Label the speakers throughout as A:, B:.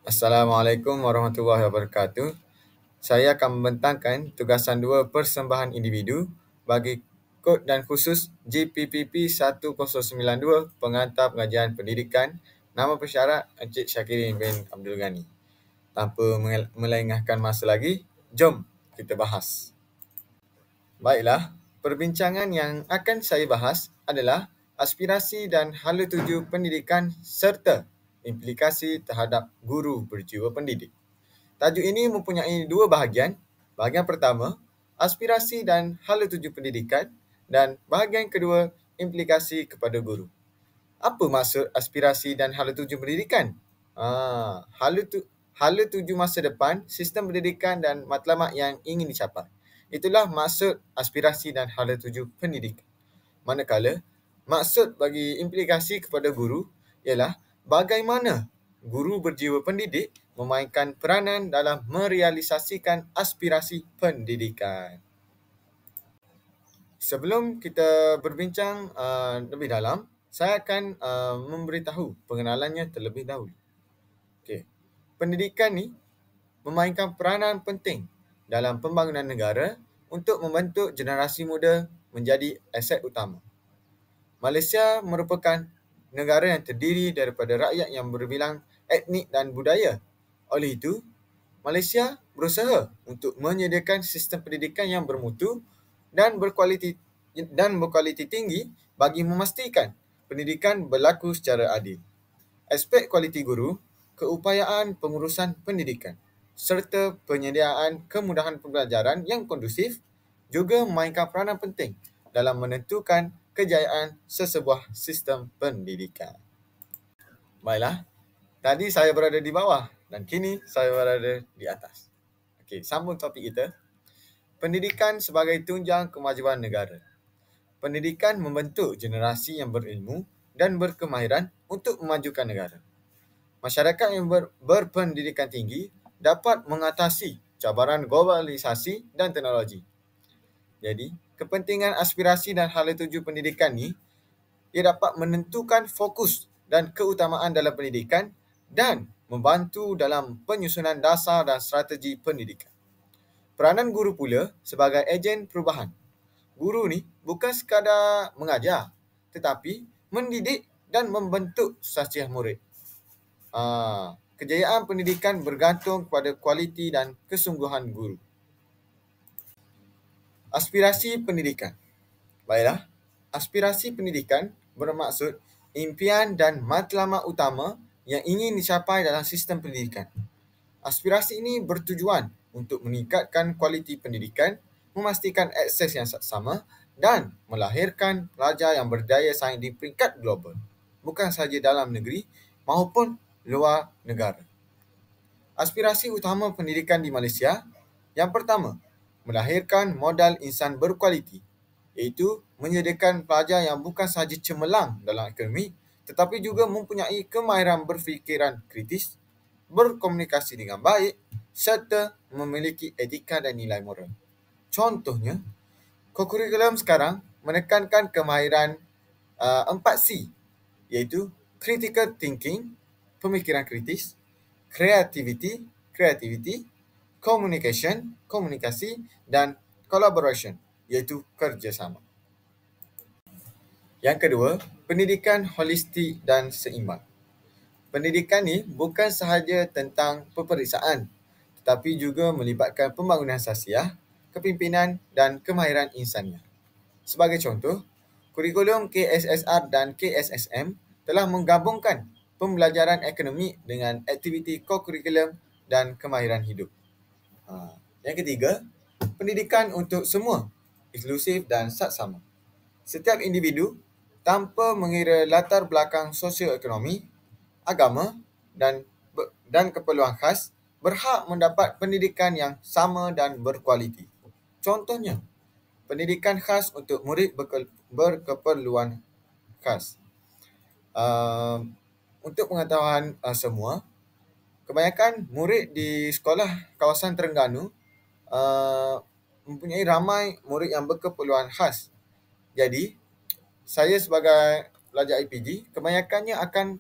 A: Assalamualaikum warahmatullahi wabarakatuh. Saya akan membentangkan tugasan 2 persembahan individu bagi kod dan khusus GPPP 1092 Pengantar Pengajian Pendidikan. Nama pesyarat Encik Syakirin bin Abdul Ghani. Tanpa melengahkan masa lagi, jom kita bahas. Baiklah, perbincangan yang akan saya bahas adalah aspirasi dan hala tuju pendidikan serta implikasi terhadap guru berjiwa pendidik. Tajuk ini mempunyai dua bahagian. Bahagian pertama, aspirasi dan hala tuju pendidikan, dan bahagian kedua, implikasi kepada guru. Apa maksud aspirasi dan hala tuju pendidikan? Hala tuju masa depan, sistem pendidikan dan matlamat yang ingin dicapai. Itulah maksud aspirasi dan hala tuju pendidikan. Manakala, maksud bagi implikasi kepada guru ialah bagaimana guru berjiwa pendidik memainkan peranan dalam merealisasikan aspirasi pendidikan. Sebelum kita berbincang lebih dalam, saya akan memberitahu pengenalannya terlebih dahulu. Okey. Pendidikan ni memainkan peranan penting dalam pembangunan negara untuk membentuk generasi muda menjadi aset utama. Malaysia merupakan negara yang terdiri daripada rakyat yang berbilang etnik dan budaya. Oleh itu, Malaysia berusaha untuk menyediakan sistem pendidikan yang bermutu dan berkualiti tinggi bagi memastikan pendidikan berlaku secara adil. Aspek kualiti guru, keupayaan pengurusan pendidikan serta penyediaan kemudahan pembelajaran yang kondusif juga memainkan peranan penting dalam menentukan kejayaan sesebuah sistem pendidikan. Baiklah, tadi saya berada di bawah dan kini saya berada di atas. Okey, sambung topik kita. Pendidikan sebagai tunjang kemajuan negara. Pendidikan membentuk generasi yang berilmu dan berkemahiran untuk memajukan negara. Masyarakat yang berpendidikan tinggi dapat mengatasi cabaran globalisasi dan teknologi. Jadi, kepentingan aspirasi dan hala tuju pendidikan ni, ia dapat menentukan fokus dan keutamaan dalam pendidikan dan membantu dalam penyusunan dasar dan strategi pendidikan. Peranan guru pula sebagai ejen perubahan. Guru ni bukan sekadar mengajar, tetapi mendidik dan membentuk sasiah murid. Kejayaan pendidikan bergantung kepada kualiti dan kesungguhan guru. Aspirasi pendidikan. Baiklah, aspirasi pendidikan bermaksud impian dan matlamat utama yang ingin dicapai dalam sistem pendidikan. Aspirasi ini bertujuan untuk meningkatkan kualiti pendidikan, memastikan akses yang sama dan melahirkan pelajar yang berdaya saing di peringkat global, bukan sahaja dalam negeri maupun luar negara. Aspirasi utama pendidikan di Malaysia, yang pertama, melahirkan modal insan berkualiti, iaitu menyediakan pelajar yang bukan sahaja cemerlang dalam akademik, tetapi juga mempunyai kemahiran berfikiran kritis, berkomunikasi dengan baik serta memiliki etika dan nilai moral. Contohnya, kurikulum sekarang menekankan kemahiran 4C, iaitu critical thinking, pemikiran kritis, creativity, communication, komunikasi, dan collaboration, iaitu kerjasama. Yang kedua, pendidikan holistik dan seimbang. Pendidikan ni bukan sahaja tentang peperiksaan, tetapi juga melibatkan pembangunan sasiah, kepimpinan dan kemahiran insaniah. Sebagai contoh, kurikulum KSSR dan KSSM telah menggabungkan pembelajaran akademik dengan aktiviti kokurikulum dan kemahiran hidup. Yang ketiga, pendidikan untuk semua, inklusif dan saksama. Setiap individu, tanpa mengira latar belakang sosioekonomi, agama dan keperluan khas, berhak mendapat pendidikan yang sama dan berkualiti. Contohnya, pendidikan khas untuk murid berkeperluan khas. Untuk pengetahuan semua, kebanyakan murid di sekolah kawasan Terengganu mempunyai ramai murid yang berkeperluan khas. Jadi, saya sebagai pelajar IPG, kebanyakannya akan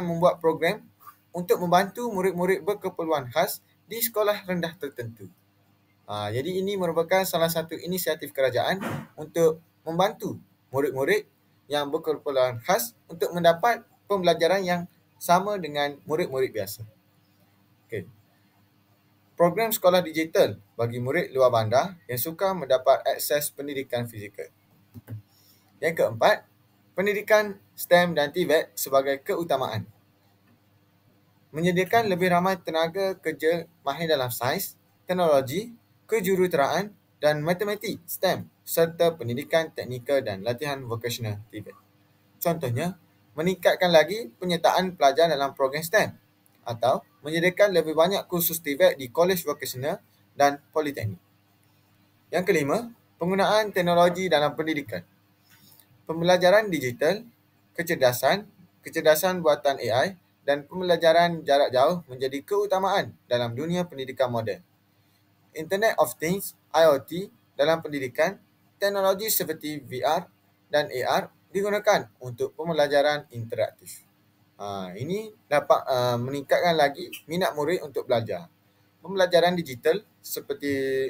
A: membuat program untuk membantu murid-murid berkeperluan khas di sekolah rendah tertentu. Jadi ini merupakan salah satu inisiatif kerajaan untuk membantu murid-murid yang berkeperluan khas untuk mendapat pembelajaran yang sama dengan murid-murid biasa. Okay. Program sekolah digital bagi murid luar bandar yang suka mendapat akses pendidikan fizikal. Yang keempat, pendidikan STEM dan TVET sebagai keutamaan. Menyediakan lebih ramai tenaga kerja mahir dalam sains, teknologi, kejuruteraan dan matematik STEM serta pendidikan teknikal dan latihan vokasional TVET. Contohnya, meningkatkan lagi penyertaan pelajar dalam program STEM atau menyediakan lebih banyak kursus TVET di kolej vokasional dan politeknik. Yang kelima, penggunaan teknologi dalam pendidikan. Pembelajaran digital, kecerdasan buatan AI dan pembelajaran jarak jauh menjadi keutamaan dalam dunia pendidikan moden. Internet of Things (IoT) dalam pendidikan, teknologi seperti VR dan AR digunakan untuk pembelajaran interaktif. Ini dapat meningkatkan lagi minat murid untuk belajar. Pembelajaran digital seperti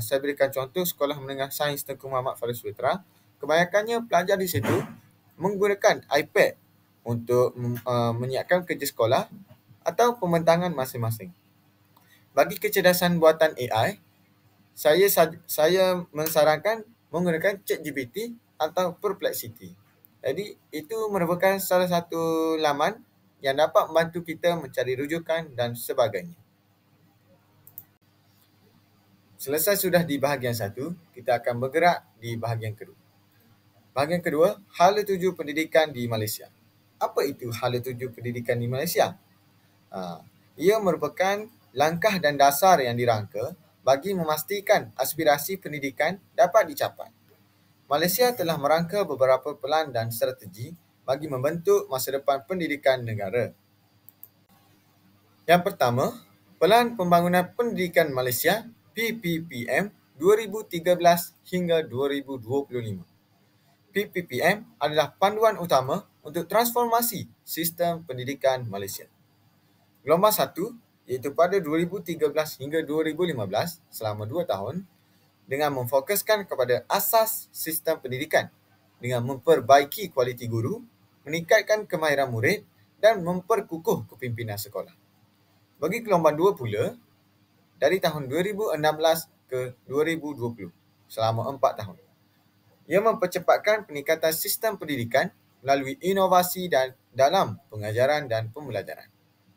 A: saya berikan contoh Sekolah Menengah Sains Tengku Muhammad Faris Putra, kebanyakannya pelajar di situ menggunakan iPad untuk menyiapkan kerja sekolah atau pembentangan masing-masing. Bagi kecerdasan buatan AI, saya mensarankan menggunakan ChatGPT atau Perplexity. Jadi itu merupakan salah satu laman yang dapat membantu kita mencari rujukan dan sebagainya. Selesai sudah di bahagian 1, kita akan bergerak di bahagian kedua. Bahagian kedua, hala tuju pendidikan di Malaysia. Apa itu hala tuju pendidikan di Malaysia? Ia merupakan langkah dan dasar yang dirangka bagi memastikan aspirasi pendidikan dapat dicapai. Malaysia telah merangka beberapa pelan dan strategi bagi membentuk masa depan pendidikan negara. Yang pertama, Pelan Pembangunan Pendidikan Malaysia PPPM 2013 hingga 2025. PPPM adalah panduan utama untuk transformasi sistem pendidikan Malaysia. Gelombang 1 iaitu pada 2013 hingga 2015 selama 2 tahun dengan memfokuskan kepada asas sistem pendidikan dengan memperbaiki kualiti guru, meningkatkan kemahiran murid dan memperkukuh kepimpinan sekolah. Bagi gelombang 2 pula, dari tahun 2016 ke 2020, selama 4 tahun. Ia mempercepatkan peningkatan sistem pendidikan melalui inovasi dan dalam pengajaran dan pembelajaran.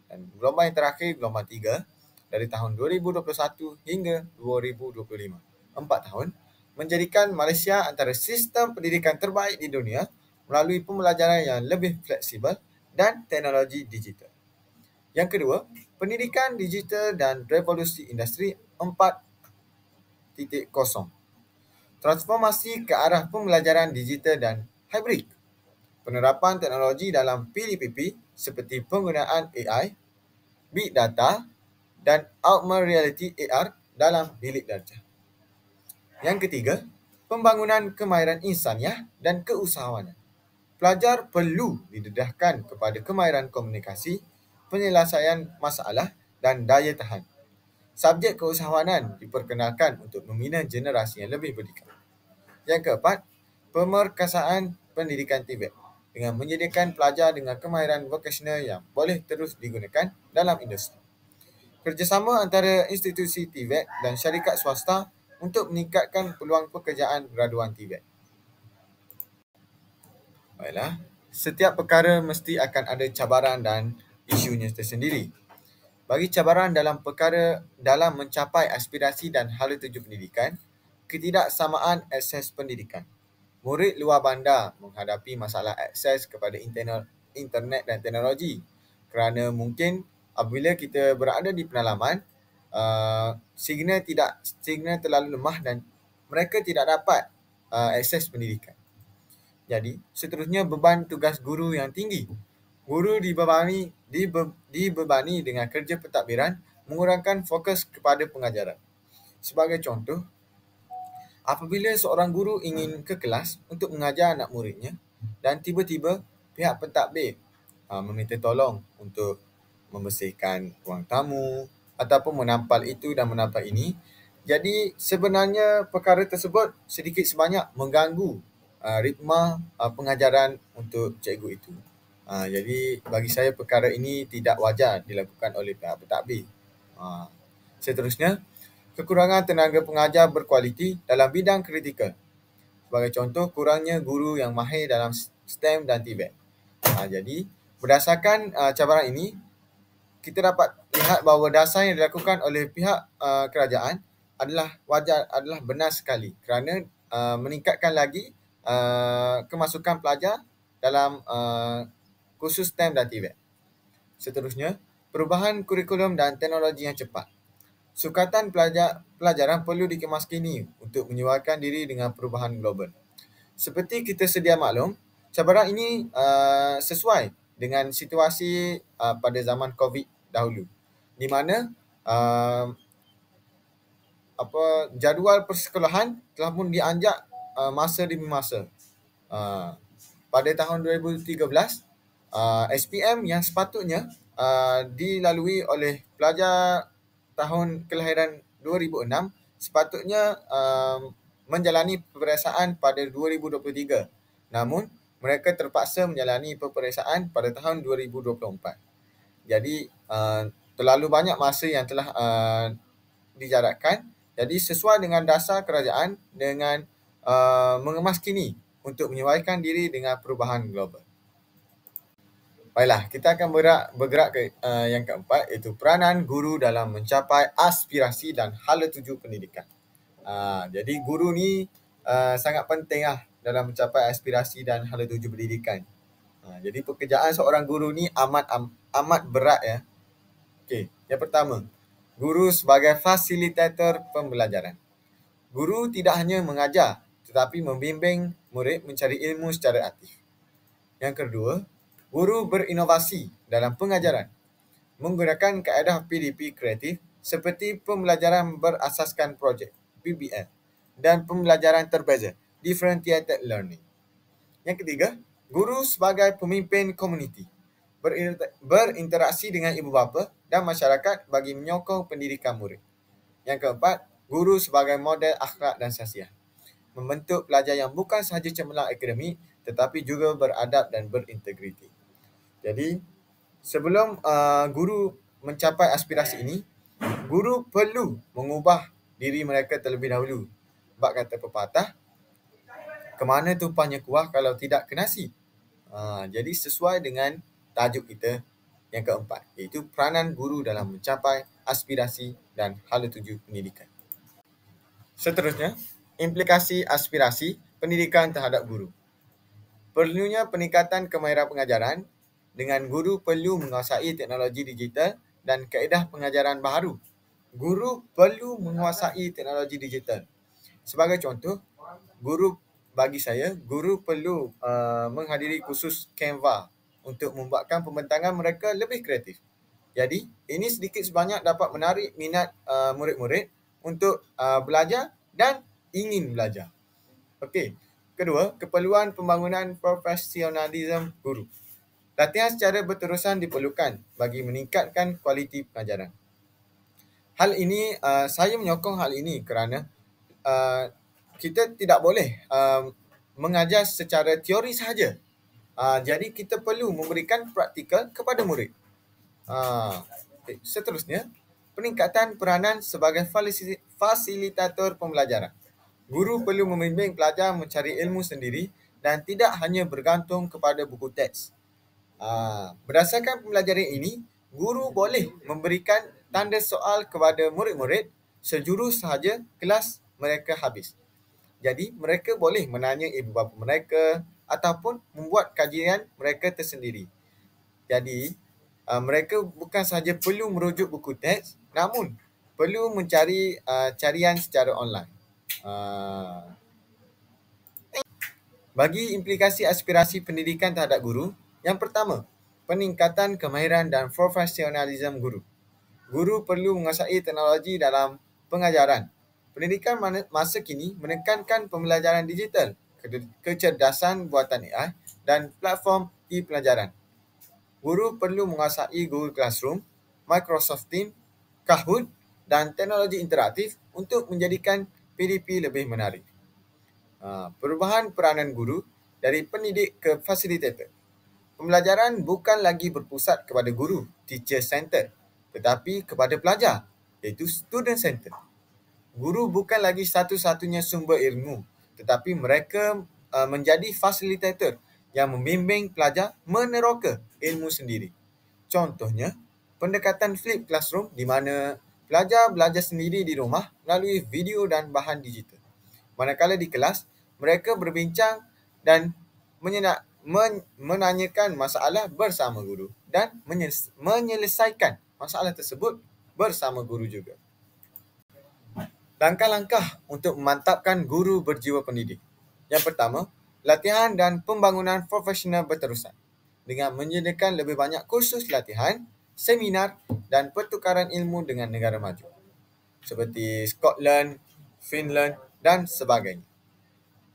A: Dan gelombang yang terakhir, gelombang 3, dari tahun 2021 hingga 2025, 4 tahun, menjadikan Malaysia antara sistem pendidikan terbaik di dunia melalui pembelajaran yang lebih fleksibel dan teknologi digital. Yang kedua, pendidikan digital dan revolusi industri 4.0. Transformasi ke arah pembelajaran digital dan hybrid. Penerapan teknologi dalam PDPP seperti penggunaan AI, Big Data dan Augmented Reality AR dalam bilik darjah. Yang ketiga, pembangunan kemahiran insaniah dan keusahawanan. Pelajar perlu didedahkan kepada kemahiran komunikasi, penyelesaian masalah dan daya tahan. Subjek keusahawanan diperkenalkan untuk membina generasi yang lebih berdikari. Yang keempat, pemerkasaan pendidikan TVET dengan menyediakan pelajar dengan kemahiran vokasional yang boleh terus digunakan dalam industri. Kerjasama antara institusi TVET dan syarikat swasta untuk meningkatkan peluang pekerjaan graduan TVET. Baiklah, setiap perkara mesti akan ada cabaran dan isunya tersendiri. Bagi cabaran dalam mencapai aspirasi dan hala tuju pendidikan, ketidaksamaan akses pendidikan. Murid luar bandar menghadapi masalah akses kepada internet dan teknologi kerana mungkin apabila kita berada di pedalaman, signal terlalu lemah dan mereka tidak dapat akses pendidikan. Jadi, seterusnya beban tugas guru yang tinggi. Guru dibebani dengan kerja pentadbiran mengurangkan fokus kepada pengajaran. Sebagai contoh, apabila seorang guru ingin ke kelas untuk mengajar anak muridnya dan tiba-tiba pihak pentadbir meminta tolong untuk membersihkan ruang tamu ataupun menampal itu dan menampal ini. Jadi sebenarnya perkara tersebut sedikit sebanyak mengganggu ritma pengajaran untuk cikgu itu. Jadi bagi saya perkara ini tidak wajar dilakukan oleh pihak pentadbir. Seterusnya, kekurangan tenaga pengajar berkualiti dalam bidang kritikal. Sebagai contoh, kurangnya guru yang mahir dalam STEM dan TVET. Jadi, berdasarkan cabaran ini, kita dapat lihat bahawa dasar yang dilakukan oleh pihak kerajaan adalah wajar, adalah benar sekali kerana meningkatkan lagi kemasukan pelajar dalam kursus STEM dan TVET. Seterusnya, perubahan kurikulum dan teknologi yang cepat. Sukatan pelajaran perlu dikemaskini untuk menyesuaikan diri dengan perubahan global. Seperti kita sedia maklum, cabaran ini sesuai dengan situasi pada zaman COVID dahulu, di mana jadual persekolahan telah pun dianjak masa demi masa. Pada tahun 2013, SPM yang sepatutnya dilalui oleh pelajar tahun kelahiran 2006 sepatutnya menjalani peperiksaan pada 2023. Namun, mereka terpaksa menjalani peperiksaan pada tahun 2024. Jadi, terlalu banyak masa yang telah dijarakkan. Jadi, sesuai dengan dasar kerajaan dengan mengemaskini untuk menyesuaikan diri dengan perubahan global. Baiklah, kita akan bergerak ke yang keempat, iaitu peranan guru dalam mencapai aspirasi dan hala tuju pendidikan. Jadi guru ni sangat penting dalam mencapai aspirasi dan hala tuju pendidikan. Jadi pekerjaan seorang guru ni amat berat ya. Okey, yang pertama, guru sebagai fasilitator pembelajaran. Guru tidak hanya mengajar tetapi membimbing murid mencari ilmu secara aktif. Yang kedua, guru berinovasi dalam pengajaran menggunakan kaedah PDP kreatif seperti pembelajaran berasaskan projek PBL dan pembelajaran terbeza differentiated learning. Yang ketiga, guru sebagai pemimpin komuniti berinteraksi dengan ibu bapa dan masyarakat bagi menyokong pendidikan murid. Yang keempat, guru sebagai model akhlak dan sasiah, membentuk pelajar yang bukan sahaja cemerlang akademik tetapi juga beradab dan berintegriti. Jadi, sebelum guru mencapai aspirasi ini, guru perlu mengubah diri mereka terlebih dahulu. Bab kata pepatah, ke mana tumpahnya kuah kalau tidak ke nasi. Jadi, sesuai dengan tajuk kita yang keempat, iaitu peranan guru dalam mencapai aspirasi dan hala tuju pendidikan. Seterusnya, implikasi aspirasi pendidikan terhadap guru. Perlunya peningkatan kemahiran pengajaran dengan guru perlu menguasai teknologi digital dan kaedah pengajaran baharu. Guru perlu menguasai teknologi digital. Sebagai contoh, bagi saya, guru perlu menghadiri kursus Canva untuk membuatkan pembentangan mereka lebih kreatif. Jadi, ini sedikit sebanyak dapat menarik minat murid-murid untuk belajar dan ingin belajar. Okey. Kedua, keperluan pembangunan profesionalisme guru. Latihan secara berterusan diperlukan bagi meningkatkan kualiti pengajaran. Hal ini, saya menyokong hal ini kerana kita tidak boleh mengajar secara teori sahaja. Jadi kita perlu memberikan praktikal kepada murid. Seterusnya, peningkatan peranan sebagai fasilitator pembelajaran. Guru perlu membimbing pelajar mencari ilmu sendiri dan tidak hanya bergantung kepada buku teks. Berdasarkan pembelajaran ini, guru boleh memberikan tanda soal kepada murid-murid sejurus sahaja kelas mereka habis. Jadi, mereka boleh menanya ibu bapa mereka ataupun membuat kajian mereka tersendiri. Jadi, mereka bukan sahaja perlu merujuk buku teks, namun perlu mencari carian secara online. Bagi implikasi aspirasi pendidikan terhadap guru, yang pertama, peningkatan kemahiran dan profesionalisme guru. Guru perlu menguasai teknologi dalam pengajaran. Pendidikan masa kini menekankan pembelajaran digital, kecerdasan buatan AI dan platform e-pelajaran. Guru perlu menguasai Google Classroom, Microsoft Teams, Kahoot dan teknologi interaktif untuk menjadikan PDP lebih menarik. Perubahan peranan guru dari pendidik ke fasilitator. Pembelajaran bukan lagi berpusat kepada guru, teacher centered, tetapi kepada pelajar, iaitu student centered. Guru bukan lagi satu-satunya sumber ilmu, tetapi mereka menjadi fasilitator yang membimbing pelajar meneroka ilmu sendiri. Contohnya, pendekatan flip classroom di mana pelajar belajar sendiri di rumah melalui video dan bahan digital. Manakala di kelas, mereka berbincang dan menanyakan masalah bersama guru dan menyelesaikan masalah tersebut bersama guru juga. Langkah-langkah untuk memantapkan guru berjiwa pendidik. Yang pertama, latihan dan pembangunan profesional berterusan dengan menyediakan lebih banyak kursus latihan, seminar dan pertukaran ilmu dengan negara maju seperti Scotland, Finland dan sebagainya.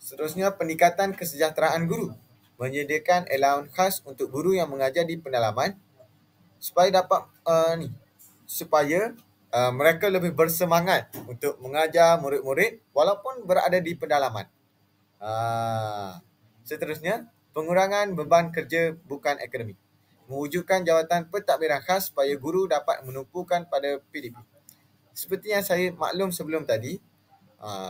A: Seterusnya, peningkatan kesejahteraan guru. Menyediakan allowance khas untuk guru yang mengajar di pedalaman supaya dapat mereka lebih bersemangat untuk mengajar murid-murid walaupun berada di pedalaman. Seterusnya, pengurangan beban kerja bukan akademik. Mewujudkan jawatan pentadbiran khas supaya guru dapat menumpukan pada PDP. Seperti yang saya maklum sebelum tadi,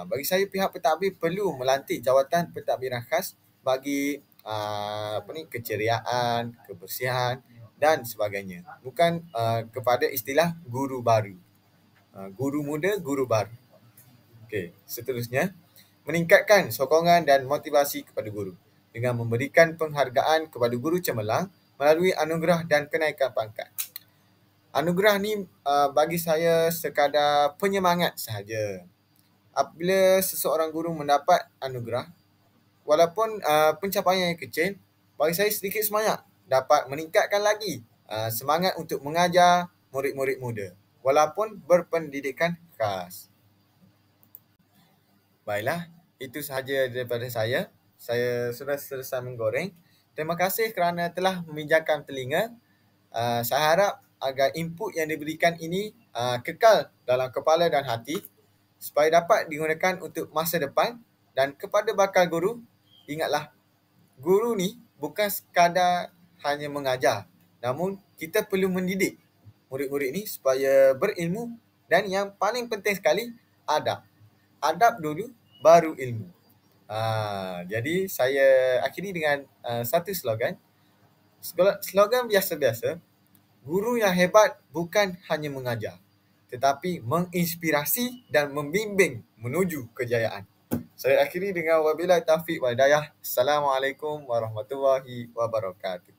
A: bagi saya pihak pentadbir perlu melantik jawatan pentadbiran khas bagi keceriaan, kebersihan dan sebagainya. Bukan kepada istilah guru baru. Guru muda, guru baru. Okey, seterusnya, meningkatkan sokongan dan motivasi kepada guru dengan memberikan penghargaan kepada guru cemerlang melalui anugerah dan kenaikan pangkat. Anugerah ni bagi saya sekadar penyemangat sahaja. Apabila seseorang guru mendapat anugerah, walaupun pencapaian yang kecil, bagi saya sedikit semangat dapat meningkatkan lagi semangat untuk mengajar murid-murid muda walaupun berpendidikan khas. Baiklah, itu sahaja daripada saya. Saya sudah selesai menggoreng. Terima kasih kerana telah meminjamkan telinga. Saya harap agar input yang diberikan ini kekal dalam kepala dan hati supaya dapat digunakan untuk masa depan. Dan kepada bakal guru, ingatlah, guru ni bukan sekadar hanya mengajar, namun kita perlu mendidik murid-murid ni supaya berilmu dan yang paling penting sekali, adab. Adab dulu, baru ilmu. Jadi saya akhiri dengan satu slogan. Slogan biasa-biasa, guru yang hebat bukan hanya mengajar, tetapi menginspirasi dan membimbing menuju kejayaan. Saya akhiri dengan wabillahi taufiq wal hidayah. Assalamualaikum warahmatullahi wabarakatuh.